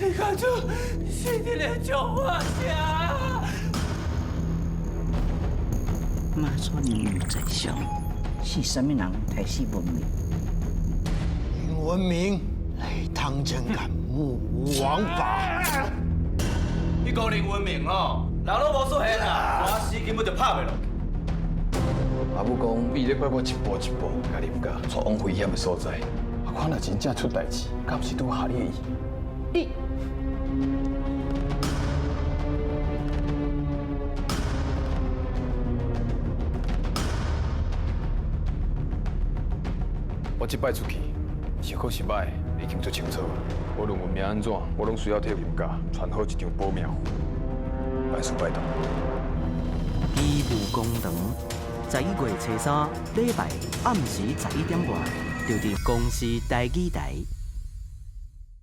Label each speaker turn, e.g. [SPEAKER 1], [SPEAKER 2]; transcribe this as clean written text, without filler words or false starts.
[SPEAKER 1] 你看出是你来救我呀！
[SPEAKER 2] 马川有在想，是什么人害死文明？
[SPEAKER 3] 林文明来汤真敢目无王法。
[SPEAKER 1] 你讲林文明哦，人都无出现啊，我死根本就拍袂落。
[SPEAKER 4] 阿母讲，伊咧拐我一步一步，甲你唔甲带往危险的所在。啊，看若真正出代志，敢是拄下你的意？你。我这摆出去，是好是歹，已经做清楚了。无论文明安怎，我拢需要替林家传好一张保命符。万事拜托。
[SPEAKER 5] 义务公堂，11月初3礼拜暗时11点半，就伫公司台语台。